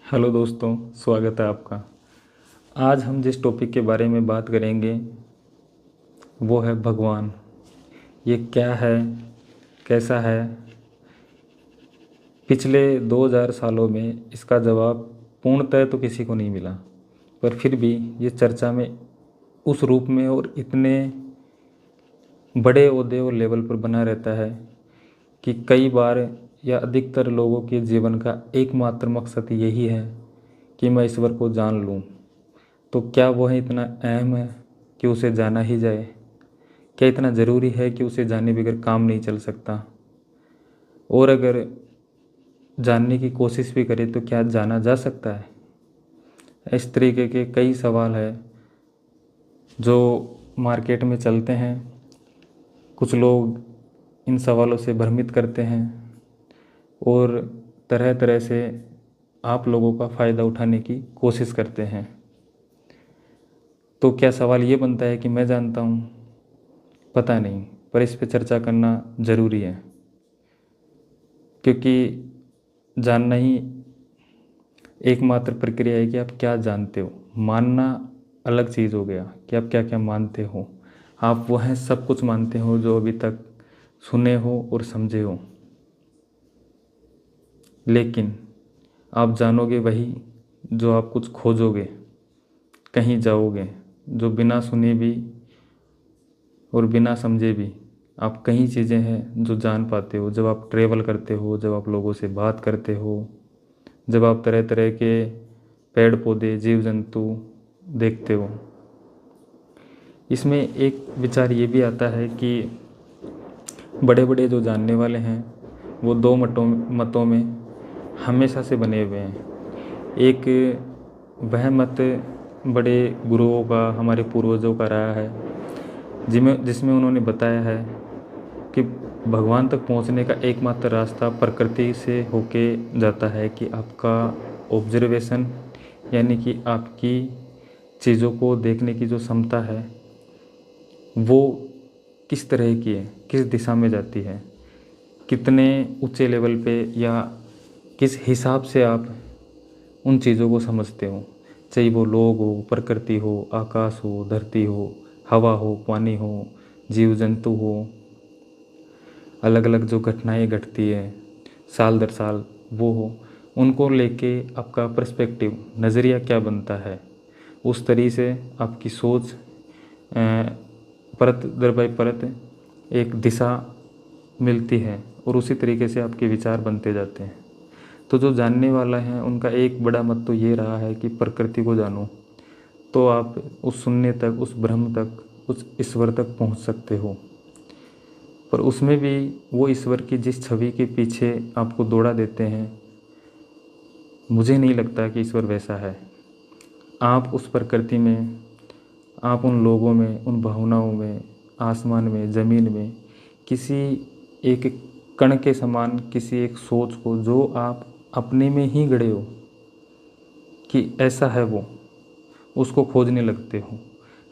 Hello दोस्तों, स्वागत है आपका। आज हम जिस टॉपिक के बारे में बात करेंगे वो है भगवान। ये क्या है, कैसा है। पिछले 2000 सालों में इसका जवाब पूर्णतः तो किसी को नहीं मिला, पर फिर भी ये चर्चा में उस रूप में और इतने बड़े ओहदे और लेवल पर बना रहता है कि कई बार या अधिकतर लोगों के जीवन का एकमात्र मकसद यही है कि मैं ईश्वर को जान लूँ। तो क्या वह इतना अहम है कि उसे जाना ही जाए? क्या इतना ज़रूरी है कि उसे जाने बगैर काम नहीं चल सकता? और अगर जानने की कोशिश भी करे तो क्या जाना जा सकता है? इस तरीके के कई सवाल हैं जो मार्केट में चलते हैं। कुछ लोग इन सवालों से भ्रमित करते हैं और तरह तरह से आप लोगों का फ़ायदा उठाने की कोशिश करते हैं। तो क्या सवाल ये बनता है कि मैं जानता हूँ? पता नहीं, पर इस पे चर्चा करना ज़रूरी है, क्योंकि जानना ही एकमात्र प्रक्रिया है कि आप क्या जानते हो। मानना अलग चीज़ हो गया कि आप क्या क्या मानते हो। आप वह सब कुछ मानते हो जो अभी तक सुने हो और समझे हो, लेकिन आप जानोगे वही जो आप कुछ खोजोगे, कहीं जाओगे, जो बिना सुने भी और बिना समझे भी आप कई चीज़ें हैं जो जान पाते हो जब आप ट्रैवल करते हो, जब आप लोगों से बात करते हो, जब आप तरह तरह के पेड़ पौधे जीव जंतु देखते हो। इसमें एक विचार ये भी आता है कि बड़े बड़े जो जानने वाले हैं वो दो मतों में हमेशा से बने हुए हैं। एक वह मत बड़े गुरुओं का, हमारे पूर्वजों का रहा है, जिसमें उन्होंने बताया है कि भगवान तक पहुंचने का एकमात्र रास्ता प्रकृति से होके जाता है कि आपका ऑब्जर्वेशन, यानी कि आपकी चीज़ों को देखने की जो क्षमता है वो किस तरह की है, किस दिशा में जाती है, कितने ऊंचे लेवल पे या किस हिसाब से आप उन चीज़ों को समझते हो। चाहे वो लोग हो, प्रकृति हो, आकाश हो, धरती हो, हवा हो, पानी हो, जीव जंतु हो, अलग अलग जो घटनाएं घटती है साल दर साल वो हो, उनको लेके आपका पर्सपेक्टिव, नज़रिया क्या बनता है। उस तरीके से आपकी सोच परत दर बाई परत एक दिशा मिलती है और उसी तरीके से आपके विचार बनते जाते हैं। तो जो जानने वाला है उनका एक बड़ा मत तो ये रहा है कि प्रकृति को जानो, तो आप उस शून्य तक, उस ब्रह्म तक, उस ईश्वर तक पहुंच सकते हो। पर उसमें भी वो ईश्वर की जिस छवि के पीछे आपको दौड़ा देते हैं, मुझे नहीं लगता कि ईश्वर वैसा है। आप उस प्रकृति में, आप उन लोगों में, उन भावनाओं में, आसमान में, ज़मीन में, किसी एक कण के समान किसी एक सोच को जो आप अपने में ही गड़े हो कि ऐसा है वो, उसको खोजने लगते हो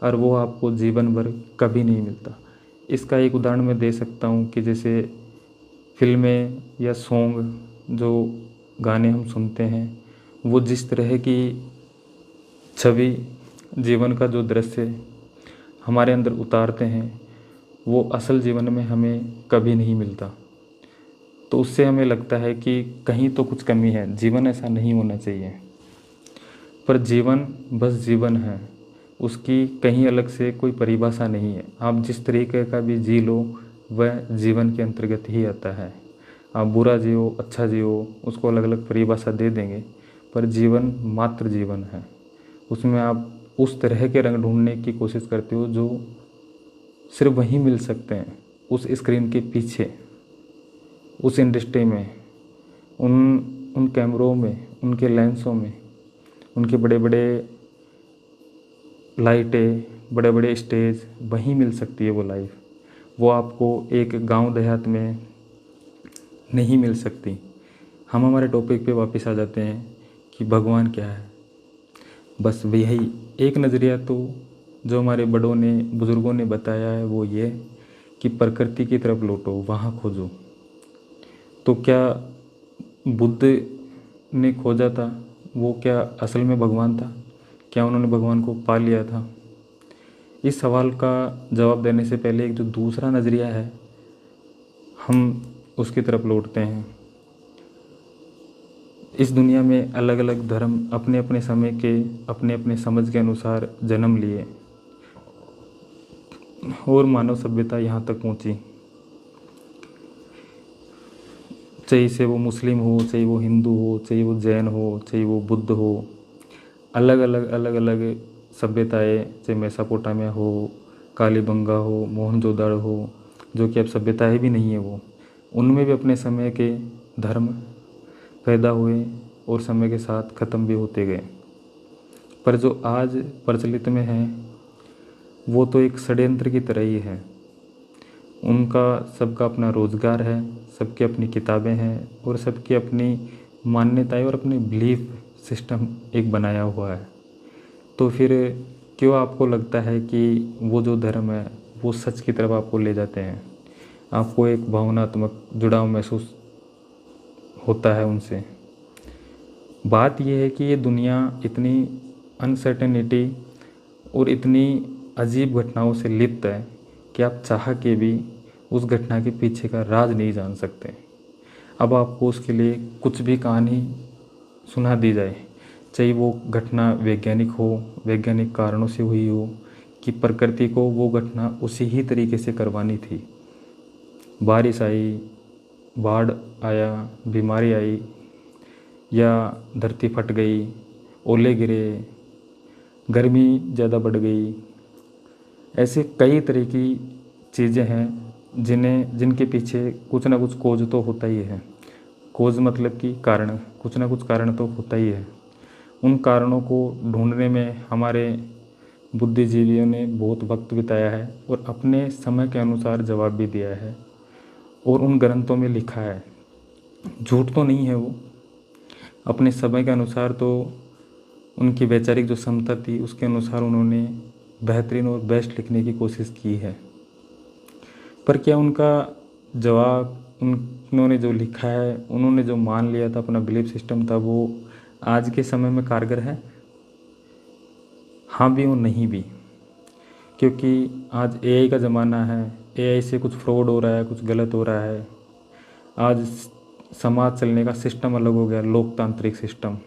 और वो आपको जीवन भर कभी नहीं मिलता। इसका एक उदाहरण मैं दे सकता हूँ कि जैसे फिल्में या सॉन्ग, जो गाने हम सुनते हैं, वो जिस तरह की छवि, जीवन का जो दृश्य हमारे अंदर उतारते हैं वो असल जीवन में हमें कभी नहीं मिलता। तो उससे हमें लगता है कि कहीं तो कुछ कमी है, जीवन ऐसा नहीं होना चाहिए। पर जीवन बस जीवन है, उसकी कहीं अलग से कोई परिभाषा नहीं है। आप जिस तरीके का भी जी लो वह जीवन के अंतर्गत ही आता है। आप बुरा जियो, अच्छा जियो, उसको अलग अलग परिभाषा दे देंगे, पर जीवन मात्र जीवन है। उसमें आप उस तरह के रंग ढूंढने की कोशिश करते हो जो सिर्फ वहीं मिल सकते हैं, उस स्क्रीन के पीछे, उस इंडस्ट्री में, उन उन कैमरों में, उनके लेंसों में, उनके बड़े बड़े लाइटें, बड़े बड़े स्टेज, वहीं मिल सकती है वो लाइफ। वो आपको एक गांव देहात में नहीं मिल सकती। हम हमारे टॉपिक पे वापस आ जाते हैं कि भगवान क्या है। बस यही एक नज़रिया तो जो हमारे बड़ों ने, बुज़ुर्गों ने बताया है वो ये कि प्रकृति की तरफ लौटो, वहाँ खोजो। तो क्या बुद्ध ने खोजा था वो क्या असल में भगवान था? क्या उन्होंने भगवान को पा लिया था? इस सवाल का जवाब देने से पहले एक जो दूसरा नज़रिया है, हम उसकी तरफ लौटते हैं। इस दुनिया में अलग अलग धर्म अपने अपने समय के, अपने अपने समझ के अनुसार जन्म लिए और मानव सभ्यता यहाँ तक पहुँची। चाहे से वो मुस्लिम हो, चाहे वो हिंदू हो, चाहे वो जैन हो, चाहे वो बुद्ध हो, अलग अलग सभ्यताएं, चाहे मेसोपोटामिया हो, कालीबंगा हो, मोहनजोदड़ो हो, जो कि अब सभ्यताएं भी नहीं है वो, उनमें भी अपने समय के धर्म पैदा हुए और समय के साथ ख़त्म भी होते गए। पर जो आज प्रचलित में है वो तो एक षड्यंत्र की तरह ही है। उनका सबका अपना रोज़गार है, सबकी अपनी किताबें हैं और सबकी अपनी मान्यताएं और अपनी बिलीफ सिस्टम एक बनाया हुआ है। तो फिर क्यों आपको लगता है कि वो जो धर्म है वो सच की तरफ आपको ले जाते हैं? आपको एक भावनात्मक जुड़ाव महसूस होता है उनसे। बात यह है कि ये दुनिया इतनी अनसर्टेनिटी और इतनी अजीब घटनाओं से लिप्त है कि आप चाह के भी उस घटना के पीछे का राज नहीं जान सकते। अब आपको उसके लिए कुछ भी कहानी सुना दी जाए, चाहे वो घटना वैज्ञानिक हो, वैज्ञानिक कारणों से हुई हो, कि प्रकृति को वो घटना उसी ही तरीके से करवानी थी। बारिश आई, बाढ़ आया, बीमारी आई, या धरती फट गई, ओले गिरे, गर्मी ज़्यादा बढ़ गई, ऐसे कई तरह की चीज़ें हैं जिनके पीछे कुछ ना कुछ कोज तो होता ही है। कोज मतलब कि कारण, कुछ ना कुछ कारण तो होता ही है। उन कारणों को ढूंढने में हमारे बुद्धिजीवियों ने बहुत वक्त बिताया है और अपने समय के अनुसार जवाब भी दिया है और उन ग्रंथों में लिखा है। झूठ तो नहीं है वो, अपने समय के अनुसार तो उनकी वैचारिक जो क्षमता थी उसके अनुसार उन्होंने बेहतरीन और बेस्ट लिखने की कोशिश की है। पर क्या उनका जवाब, उन्होंने जो लिखा है, उन्होंने जो मान लिया था, अपना बिलीफ सिस्टम था, वो आज के समय में कारगर है? हाँ भी और नहीं भी, क्योंकि आज एआई का ज़माना है। एआई से कुछ फ्रॉड हो रहा है, कुछ गलत हो रहा है। आज समाज चलने का सिस्टम अलग हो गया, लोकतांत्रिक सिस्टम,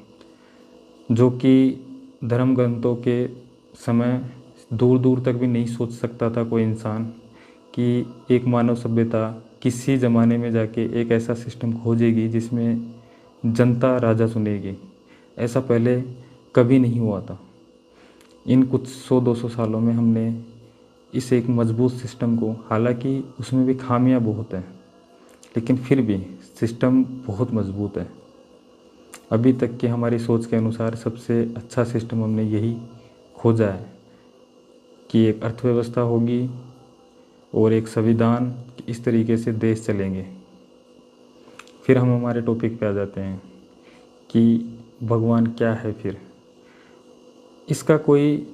जो कि धर्म ग्रंथों के समय दूर दूर तक भी नहीं सोच सकता था कोई इंसान कि एक मानव सभ्यता किसी ज़माने में जाके एक ऐसा सिस्टम खोजेगी जिसमें जनता राजा चुनेगी। ऐसा पहले कभी नहीं हुआ था। इन कुछ 100-200 सालों में हमने इस एक मजबूत सिस्टम को, हालांकि उसमें भी खामियां बहुत हैं, लेकिन फिर भी सिस्टम बहुत मजबूत है। अभी तक की हमारी सोच के अनुसार सबसे अच्छा सिस्टम हमने यही खोजा है कि एक अर्थव्यवस्था होगी और एक संविधान, इस तरीके से देश चलेंगे। फिर हम हमारे टॉपिक पे आ जाते हैं कि भगवान क्या है। फिर इसका कोई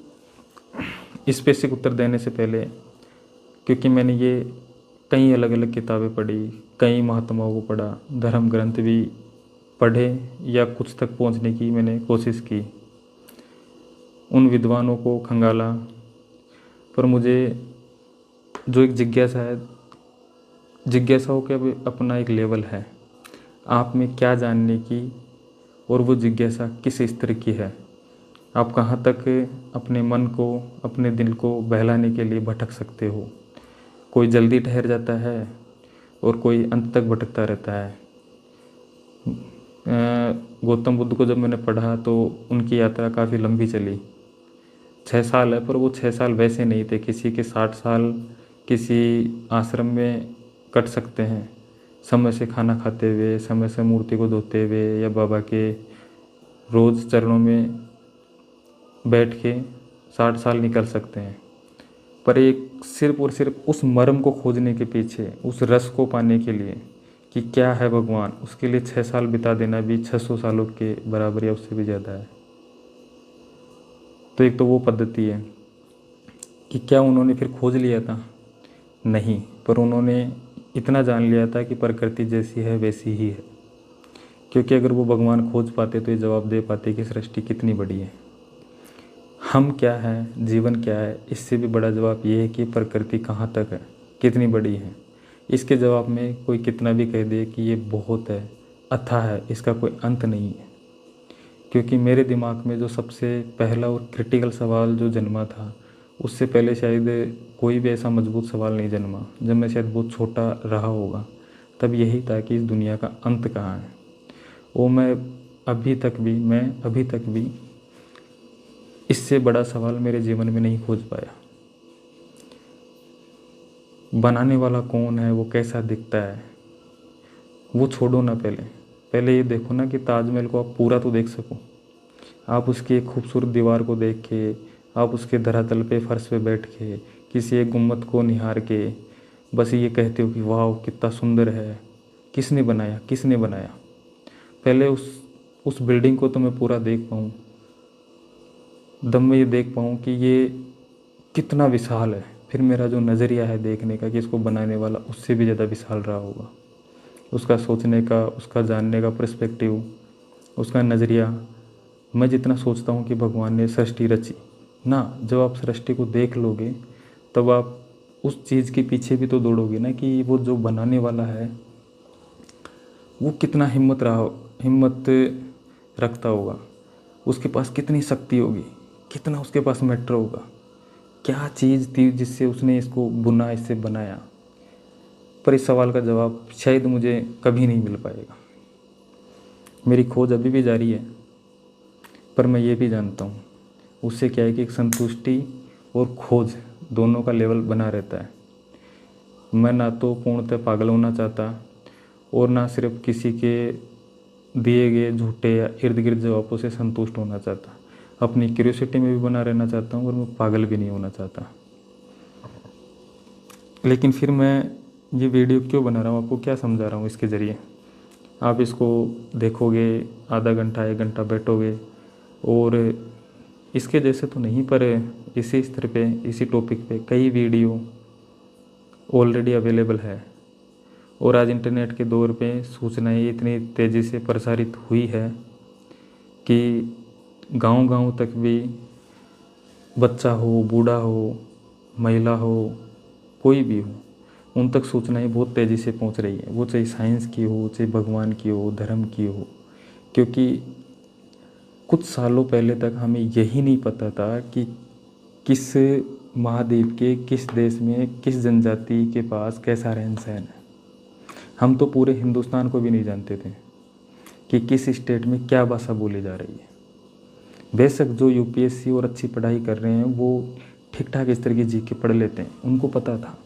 स्पेसिफिक उत्तर देने से पहले, क्योंकि मैंने ये कई अलग अलग किताबें पढ़ी, कई महात्माओं को पढ़ा, धर्म ग्रंथ भी पढ़े या कुछ तक पहुंचने की मैंने कोशिश की, उन विद्वानों को खंगाला, पर मुझे जो एक जिज्ञासा है, जिज्ञासाओं का भी अपना एक लेवल है, आप में क्या जानने की, और वो जिज्ञासा किस स्तर की है। आप कहाँ तक अपने मन को, अपने दिल को बहलाने के लिए भटक सकते हो। कोई जल्दी ठहर जाता है और कोई अंत तक भटकता रहता है। गौतम बुद्ध को जब मैंने पढ़ा तो उनकी यात्रा काफ़ी लंबी चली, 6 साल है, पर वो 6 साल वैसे नहीं थे। किसी के 60 साल किसी आश्रम में कट सकते हैं, समय से खाना खाते हुए, समय से मूर्ति को धोते हुए, या बाबा के रोज़ चरणों में बैठ के 60 साल निकल सकते हैं। पर एक सिर्फ और सिर्फ उस मर्म को खोजने के पीछे, उस रस को पाने के लिए कि क्या है भगवान, उसके लिए 6 साल बिता देना भी 600 सालों के बराबर या उससे भी ज़्यादा है। तो एक तो वो पद्धति है कि क्या उन्होंने फिर खोज लिया था? नहीं, पर उन्होंने इतना जान लिया था कि प्रकृति जैसी है वैसी ही है। क्योंकि अगर वो भगवान खोज पाते तो ये जवाब दे पाते कि सृष्टि कितनी बड़ी है, हम क्या है, जीवन क्या है। इससे भी बड़ा जवाब ये है कि प्रकृति कहाँ तक है, कितनी बड़ी है। इसके जवाब में कोई कितना भी कह दे कि ये बहुत है, अथाह है, इसका कोई अंत नहीं है। क्योंकि मेरे दिमाग में जो सबसे पहला और क्रिटिकल सवाल जो जन्मा था, उससे पहले शायद कोई भी ऐसा मजबूत सवाल नहीं जन्मा। जब मैं शायद बहुत छोटा रहा होगा तब यही था कि इस दुनिया का अंत कहाँ है। वो मैं अभी तक भी इससे बड़ा सवाल मेरे जीवन में नहीं खोज पाया। बनाने वाला कौन है, वो कैसा दिखता है, वो छोड़ो ना। पहले ये देखो ना कि ताजमहल को आप पूरा तो देख सको। आप उसकी एक खूबसूरत दीवार को देख के, आप उसके धरातल पे फर्श पे बैठ के, किसी एक गुम्बद को निहार के बस ये कहते हो कि वाह कितना सुंदर है, किसने बनाया, किसने बनाया। पहले उस बिल्डिंग को तो मैं पूरा देख पाऊँ, दम में ये देख पाऊँ कि ये कितना विशाल है। फिर मेरा जो नज़रिया है देखने का कि इसको बनाने वाला उससे भी ज़्यादा विशाल रहा होगा। उसका सोचने का, उसका जानने का पर्सपेक्टिव, उसका नज़रिया। मैं जितना सोचता हूँ कि भगवान ने सृष्टि रची ना, जब आप सृष्टि को देख लोगे तब आप उस चीज़ के पीछे भी तो दौड़ोगे ना कि वो जो बनाने वाला है वो कितना हिम्मत रखता होगा, उसके पास कितनी शक्ति होगी, कितना उसके पास मैटर होगा, क्या चीज़ थी जिससे उसने इसको बुना, इससे बनाया। पर इस सवाल का जवाब शायद मुझे कभी नहीं मिल पाएगा। मेरी खोज अभी भी जारी है, पर मैं ये भी जानता हूँ उससे क्या है कि एक संतुष्टि और खोज दोनों का लेवल बना रहता है। मैं ना तो पूर्णतः पागल होना चाहता और ना सिर्फ किसी के दिए गए झूठे या इर्द गिर्द जवाबों से संतुष्ट होना चाहता। अपनी क्यूरियोसिटी में भी बना रहना चाहता हूँ और मैं पागल भी नहीं होना चाहता। लेकिन फिर मैं ये वीडियो क्यों बना रहा हूँ, आपको क्या समझा रहा हूँ इसके ज़रिए। आप इसको देखोगे, आधा घंटा 1 घंटा बैठोगे और इसके जैसे तो नहीं, पर इसी स्तर पे, इसी टॉपिक पे कई वीडियो ऑलरेडी अवेलेबल है। और आज इंटरनेट के दौर पे सूचनाएं इतनी तेज़ी से प्रसारित हुई है कि गांव-गांव तक भी बच्चा हो, बूढ़ा हो, महिला हो, कोई भी हो, उन तक सूचनाएं बहुत तेज़ी से पहुंच रही है। वो चाहे साइंस की हो, चाहे भगवान की हो, धर्म की हो। क्योंकि कुछ सालों पहले तक हमें यही नहीं पता था कि किस महाद्वीप के किस देश में किस जनजाति के पास कैसा रहन सहन है। हम तो पूरे हिंदुस्तान को भी नहीं जानते थे कि किस स्टेट में क्या भाषा बोली जा रही है। बेशक जो यूपीएससी और अच्छी पढ़ाई कर रहे हैं वो ठीक ठाक इस तरह की जीके पढ़ लेते हैं, उनको पता था।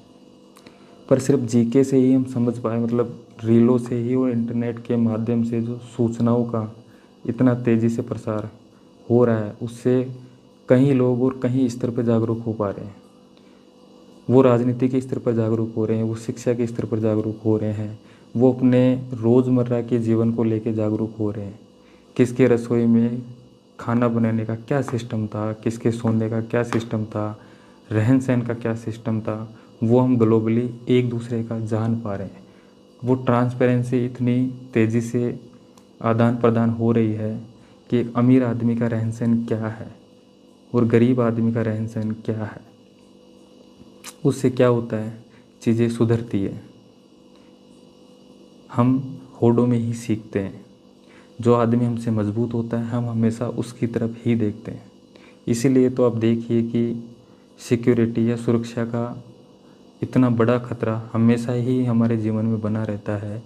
पर सिर्फ जीके से ही हम समझ पाए, मतलब रीलों से ही और इंटरनेट के माध्यम से जो सूचनाओं का इतना तेज़ी से प्रसार हो रहा है, उससे कई लोग और कहीं स्तर पर जागरूक हो पा रहे हैं। वो राजनीति के स्तर पर जागरूक हो रहे हैं, वो शिक्षा के स्तर पर जागरूक हो रहे हैं, वो अपने रोज़मर्रा के जीवन को लेकर जागरूक हो रहे हैं। किसके रसोई में खाना बनाने का क्या सिस्टम था, किसके सोने का क्या सिस्टम था, रहन सहन का क्या सिस्टम था, वो हम ग्लोबली एक दूसरे का जान पा रहे हैं। वो ट्रांसपेरेंसी इतनी तेज़ी से आदान प्रदान हो रही है कि एक अमीर आदमी का रहन सहन क्या है और गरीब आदमी का रहन सहन क्या है। उससे क्या होता है, चीज़ें सुधरती है। हम होड़ों में ही सीखते हैं। जो आदमी हमसे मजबूत होता है हम हमेशा उसकी तरफ ही देखते हैं। इसीलिए तो आप देखिए कि सिक्योरिटी या सुरक्षा का इतना बड़ा खतरा हमेशा ही हमारे जीवन में बना रहता है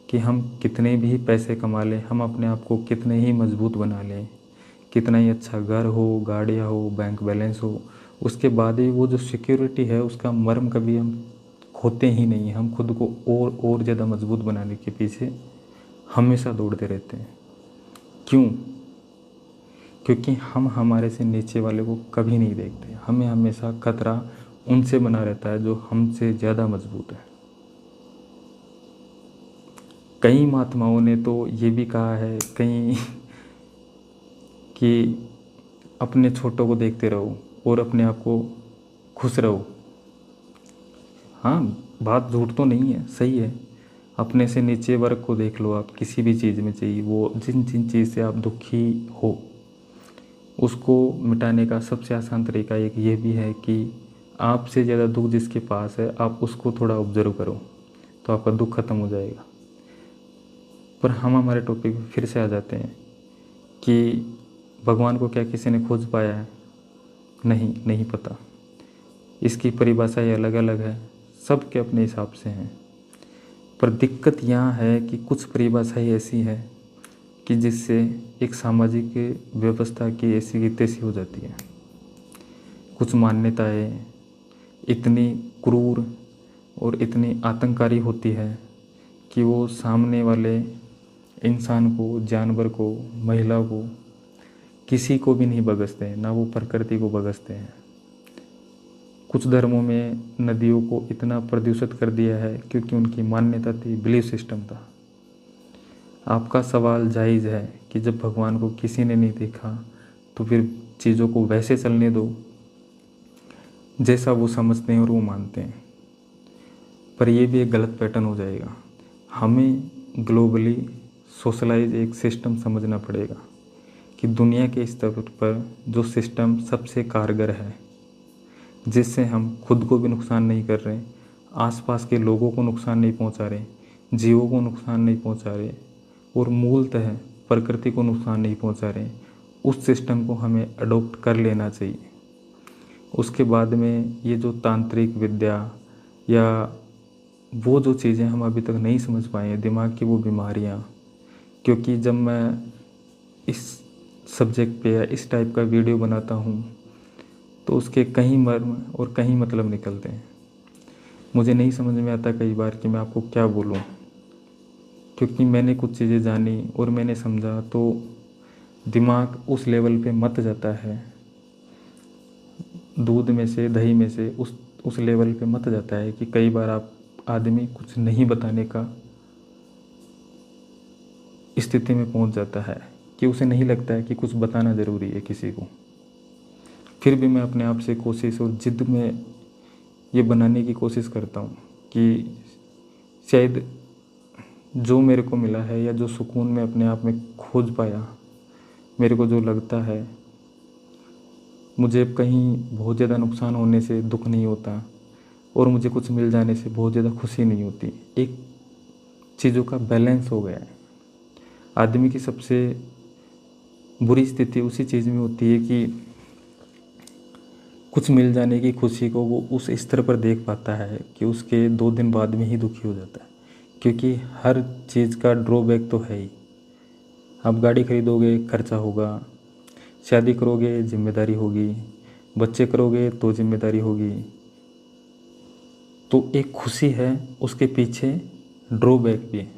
कि हम कितने भी पैसे कमा लें, हम अपने आप को कितने ही मजबूत बना लें, कितना ही अच्छा घर हो, गाड़ियाँ हो, बैंक बैलेंस हो, उसके बाद भी वो जो सिक्योरिटी है उसका मर्म कभी हम खोते ही नहीं। हम खुद को और ज़्यादा मजबूत बनाने के पीछे हमेशा दौड़ते रहते हैं। क्यों? क्योंकि हम हमारे से नीचे वाले को कभी नहीं देखते। हमें हमेशा खतरा उनसे बना रहता है जो हमसे ज़्यादा मजबूत है। कई महात्माओं ने तो ये भी कहा है कहीं कि अपने छोटों को देखते रहो और अपने आप को खुश रहो। हाँ, बात झूठ तो नहीं है, सही है। अपने से नीचे वर्ग को देख लो, आप किसी भी चीज़ में चाहिए, वो जिन जिन चीज़ से आप दुखी हो उसको मिटाने का सबसे आसान तरीका एक ये भी है कि आपसे ज़्यादा दुख जिसके पास है आप उसको थोड़ा ऑब्जर्व करो, तो आपका दुख खत्म हो जाएगा। पर हम हमारे टॉपिक पे फिर से आ जाते हैं कि भगवान को क्या किसी ने खोज पाया है? नहीं पता। इसकी परिभाषाएं अलग अलग है, सबके अपने हिसाब से हैं। पर दिक्कत यहाँ है कि कुछ परिभाषाएं ऐसी है कि जिससे एक सामाजिक व्यवस्था की ऐसी की तैसी हो जाती है। कुछ मान्यताएं इतनी क्रूर और इतनी आतंककारी होती है कि वो सामने वाले इंसान को, जानवर को, महिला को, किसी को भी नहीं बगसते हैं, ना वो प्रकृति को बगसते हैं। कुछ धर्मों में नदियों को इतना प्रदूषित कर दिया है क्योंकि उनकी मान्यता थी, बिलीफ सिस्टम था। आपका सवाल जायज़ है कि जब भगवान को किसी ने नहीं देखा तो फिर चीज़ों को वैसे चलने दो जैसा वो समझते हैं और वो मानते हैं। पर ये भी एक गलत पैटर्न हो जाएगा। हमें ग्लोबली सोशलाइज एक सिस्टम समझना पड़ेगा कि दुनिया के स्तर पर जो सिस्टम सबसे कारगर है, जिससे हम खुद को भी नुकसान नहीं कर रहे, आसपास के लोगों को नुकसान नहीं पहुंचा रहे, जीवों को नुकसान नहीं पहुंचा रहे और मूलतः प्रकृति को नुकसान नहीं पहुंचा रहे, उस सिस्टम को हमें अडॉप्ट कर लेना चाहिए। उसके बाद में ये जो तांत्रिक विद्या या वो जो चीज़ें हम अभी तक नहीं समझ पाए हैं, दिमाग की वो बीमारियाँ, क्योंकि जब मैं इस सब्जेक्ट पे या इस टाइप का वीडियो बनाता हूँ तो उसके कहीं मर्म और कहीं मतलब निकलते हैं। मुझे नहीं समझ में आता कई बार कि मैं आपको क्या बोलूँ, क्योंकि मैंने कुछ चीज़ें जानी और मैंने समझा तो दिमाग उस लेवल पे मत जाता है, दूध में से, दही में से उस लेवल पे मत जाता है कि कई बार आप आदमी कुछ नहीं बताने का स्थिति में पहुंच जाता है कि उसे नहीं लगता है कि कुछ बताना ज़रूरी है किसी को। फिर भी मैं अपने आप से कोशिश और जिद में ये बनाने की कोशिश करता हूँ कि शायद जो मेरे को मिला है या जो सुकून मैं अपने आप में खोज पाया, मेरे को जो लगता है, मुझे कहीं बहुत ज़्यादा नुकसान होने से दुख नहीं होता और मुझे कुछ मिल जाने से बहुत ज़्यादा खुशी नहीं होती। एक चीज़ों का बैलेंस हो गया है। आदमी की सबसे बुरी स्थिति उसी चीज़ में होती है कि कुछ मिल जाने की खुशी को वो उस स्तर पर देख पाता है कि उसके 2 दिन बाद में ही दुखी हो जाता है, क्योंकि हर चीज़ का ड्रॉबैक तो है ही। आप गाड़ी खरीदोगे, खर्चा होगा, शादी करोगे, जिम्मेदारी होगी, बच्चे करोगे तो जिम्मेदारी होगी। तो एक खुशी है, उसके पीछे ड्रॉबैक भी है।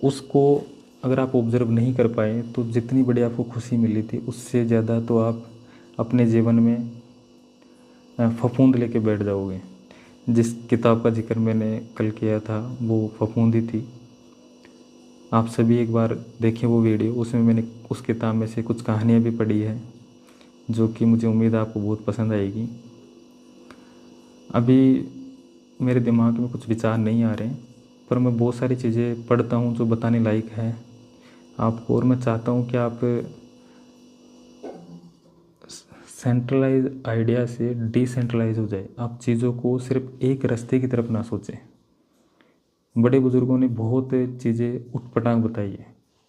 उसको अगर आप ऑब्जर्व नहीं कर पाए तो जितनी बड़ी आपको खुशी मिली थी उससे ज़्यादा तो आप अपने जीवन में फफूंद लेके बैठ जाओगे। जिस किताब का जिक्र मैंने कल किया था वो फफूंदी थी। आप सभी एक बार देखें वो वीडियो, उसमें मैंने उस किताब में से कुछ कहानियाँ भी पढ़ी है जो कि मुझे उम्मीद है आपको बहुत पसंद आएगी। अभी मेरे दिमाग में कुछ विचार नहीं आ रहे, पर मैं बहुत सारी चीज़ें पढ़ता हूँ जो बताने लायक है आपको, और मैं चाहता हूँ कि आप सेंट्रलाइज आइडिया से डिसेंट्रलाइज हो जाए। आप चीज़ों को सिर्फ एक रास्ते की तरफ ना सोचें। बड़े बुजुर्गों ने बहुत चीज़ें उटपटांग बताई है,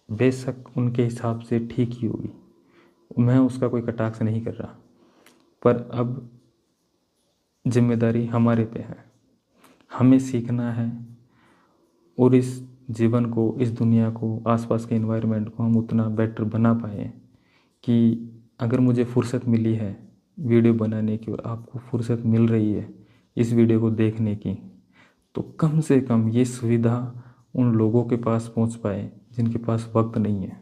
बेशक उनके हिसाब से ठीक ही होगी, मैं उसका कोई कटाक्ष नहीं कर रहा, पर अब जिम्मेदारी हमारे पे है। हमें सीखना है और इस जीवन को, इस दुनिया को, आसपास के एनवायरनमेंट को हम उतना बेटर बना पाएँ कि अगर मुझे फुर्सत मिली है वीडियो बनाने की और आपको फुर्सत मिल रही है इस वीडियो को देखने की, तो कम से कम ये सुविधा उन लोगों के पास पहुंच पाए जिनके पास वक्त नहीं है,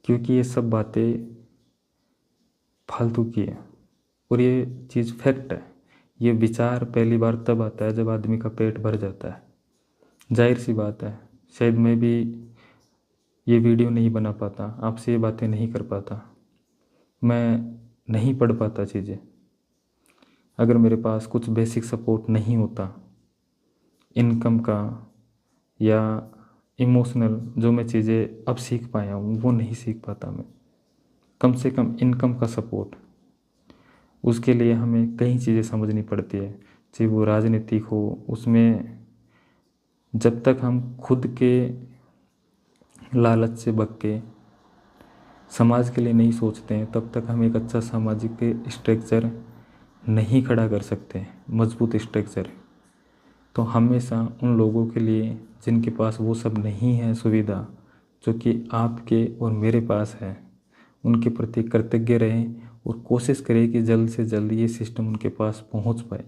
क्योंकि ये सब बातें फालतू की है और ये चीज़ फैक्ट है। ये विचार पहली बार तब आता है जब आदमी का पेट भर जाता है। जाहिर सी बात है, शायद मैं भी ये वीडियो नहीं बना पाता, आपसे ये बातें नहीं कर पाता, मैं नहीं पढ़ पाता चीज़ें, अगर मेरे पास कुछ बेसिक सपोर्ट नहीं होता इनकम का या इमोशनल जो मैं चीज़ें अब सीख पाया हूँ वो नहीं सीख पाता मैं। कम से कम इनकम का सपोर्ट, उसके लिए हमें कई चीज़ें समझनी पड़ती है, चाहे वो राजनीतिक हो। उसमें जब तक हम खुद के लालच से बक के समाज के लिए नहीं सोचते हैं तब तक हम एक अच्छा सामाजिक स्ट्रक्चर नहीं खड़ा कर सकते, मजबूत स्ट्रक्चर। तो हमेशा उन लोगों के लिए जिनके पास वो सब नहीं है सुविधा जो कि आपके और मेरे पास है, उनके प्रति कृतज्ञ रहें और कोशिश करें कि जल्द से जल्द ये सिस्टम उनके पास पहुंच पाए।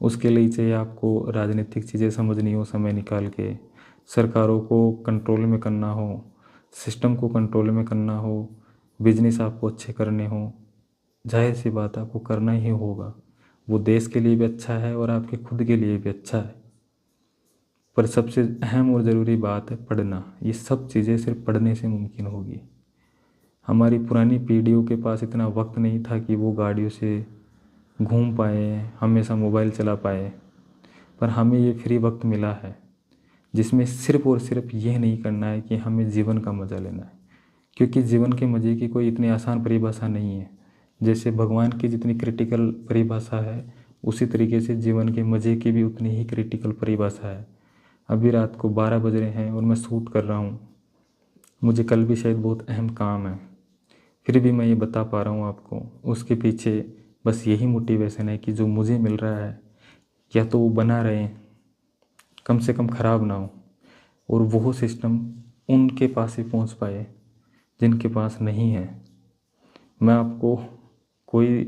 उसके लिए चाहिए आपको राजनीतिक चीज़ें समझनी हो, समय निकाल के सरकारों को कंट्रोल में करना हो, सिस्टम को कंट्रोल में करना हो, बिजनेस आपको अच्छे करने हो, जाहिर सी बात आपको करना ही होगा। वो देश के लिए भी अच्छा है और आपके खुद के लिए भी अच्छा है। पर सबसे अहम और ज़रूरी बात है पढ़ना। ये सब चीज़ें सिर्फ पढ़ने से मुमकिन होगी। हमारी पुरानी पीढ़ियों के पास इतना वक्त नहीं था कि वो गाड़ियों से घूम पाए, हमेशा मोबाइल चला पाए। पर हमें ये फ्री वक्त मिला है जिसमें सिर्फ़ और सिर्फ ये नहीं करना है कि हमें जीवन का मज़ा लेना है, क्योंकि जीवन के मज़े की कोई इतनी आसान परिभाषा नहीं है। जैसे भगवान की जितनी क्रिटिकल परिभाषा है उसी तरीके से जीवन के मज़े की भी उतनी ही क्रिटिकल परिभाषा है। अभी रात को 12 बज रहे हैं और मैं शूट कर रहा हूँ। मुझे कल भी शायद बहुत अहम काम है, फिर भी मैं ये बता पा रहा हूँ आपको। उसके पीछे बस यही मोटिवेशन है कि जो मुझे मिल रहा है या तो वो बना रहे, कम से कम ख़राब ना हो, और वो सिस्टम उनके पास ही पहुँच पाए जिनके पास नहीं है। मैं आपको कोई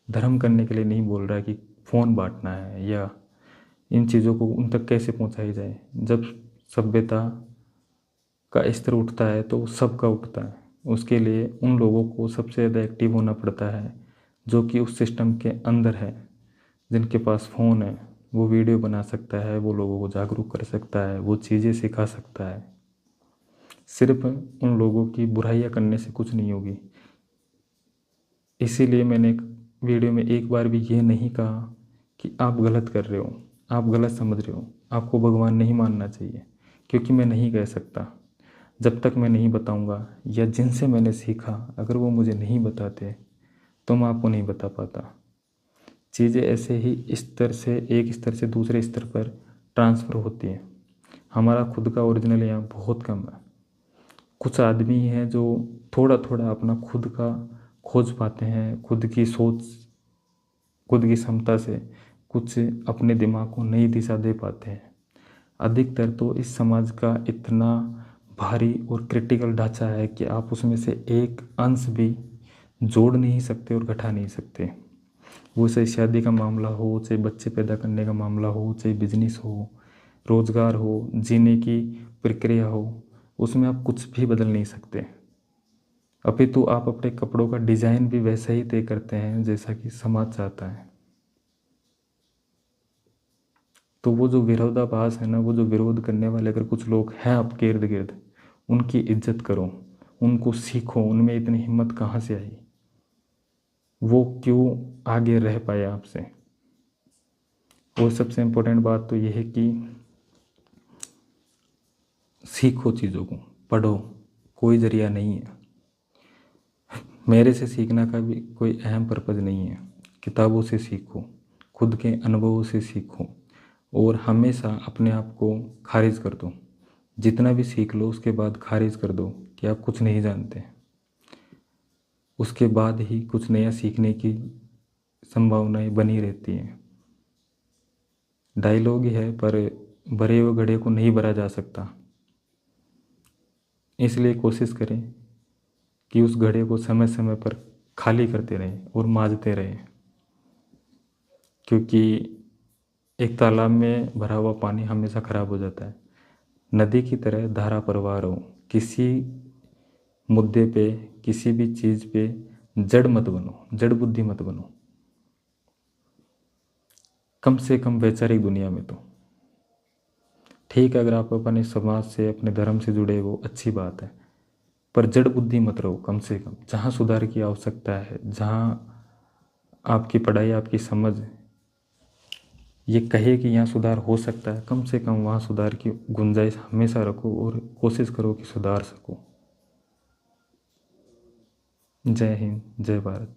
धर्म करने के लिए नहीं बोल रहा कि फ़ोन बांटना है या इन चीज़ों को उन तक कैसे पहुंचाई जाए। जब सभ्यता का स्तर उठता है तो सबका उठता है। उसके लिए उन लोगों को सबसे ज़्यादा एक्टिव होना पड़ता है जो कि उस सिस्टम के अंदर है। जिनके पास फ़ोन है वो वीडियो बना सकता है, वो लोगों को जागरूक कर सकता है, वो चीज़ें सिखा सकता है। सिर्फ उन लोगों की बुराइयां करने से कुछ नहीं होगी। इसीलिए मैंने वीडियो में एक बार भी ये नहीं कहा कि आप गलत कर रहे हो, आप गलत समझ रहे हो, आपको भगवान नहीं मानना चाहिए, क्योंकि मैं नहीं कह सकता। जब तक मैं नहीं बताऊंगा या जिनसे मैंने सीखा अगर वो मुझे नहीं बताते तो मैं आपको नहीं बता पाता। चीज़ें ऐसे ही स्तर से एक स्तर से दूसरे स्तर पर ट्रांसफ़र होती हैं। हमारा खुद का ओरिजिनल यहाँ बहुत कम है। कुछ आदमी हैं जो थोड़ा थोड़ा अपना खुद का खोज पाते हैं, खुद की सोच, खुद की क्षमता से कुछ अपने दिमाग को नई दिशा दे पाते हैं। अधिकतर तो इस समाज का इतना भारी और क्रिटिकल ढांचा है कि आप उसमें से एक अंश भी जोड़ नहीं सकते और घटा नहीं सकते। वो चाहे शादी का मामला हो, चाहे बच्चे पैदा करने का मामला हो, चाहे बिजनेस हो, रोज़गार हो, जीने की प्रक्रिया हो, उसमें आप कुछ भी बदल नहीं सकते। अपितु आप अपने कपड़ों का डिज़ाइन भी वैसा ही तय करते हैं जैसा कि समाज चाहता है। तो वो जो विरोधाभास है ना, वो जो विरोध करने वाले अगर कुछ लोग हैं आपके इर्द गिर्द, उनकी इज्जत करो, उनको सीखो, उनमें इतनी हिम्मत कहाँ से आई, वो क्यों आगे रह पाए आपसे। और सबसे इम्पोर्टेंट बात तो यह है कि सीखो चीज़ों को, पढ़ो, कोई ज़रिया नहीं है। मेरे से सीखने का भी कोई अहम पर्पज़ नहीं है। किताबों से सीखो, खुद के अनुभवों से सीखो, और हमेशा अपने आप को खारिज कर दो। जितना भी सीख लो उसके बाद खारिज कर दो कि आप कुछ नहीं जानते। उसके बाद ही कुछ नया सीखने की संभावनाएं बनी रहती हैं। डायलॉग ही है, पर भरे हुए घड़े को नहीं भरा जा सकता। इसलिए कोशिश करें कि उस घड़े को समय समय पर खाली करते रहें और मांजते रहें, क्योंकि एक तालाब में भरा हुआ पानी हमेशा खराब हो जाता है। नदी की तरह धारा प्रवाह रहो। किसी मुद्दे पे, किसी भी चीज़ पे जड़ मत बनो, जड़ बुद्धि मत बनो, कम से कम वैचारिक दुनिया में तो ठीक है। अगर आप अपने समाज से, अपने धर्म से जुड़े हो, अच्छी बात है, पर जड़ बुद्धि मत रहो। कम से कम जहाँ सुधार की आवश्यकता है, जहाँ आपकी पढ़ाई, आपकी समझ ये कहे कि यहाँ सुधार हो सकता है, कम से कम वहाँ सुधार की गुंजाइश हमेशा रखो और कोशिश करो कि सुधार सको। जय हिंद, जय भारत।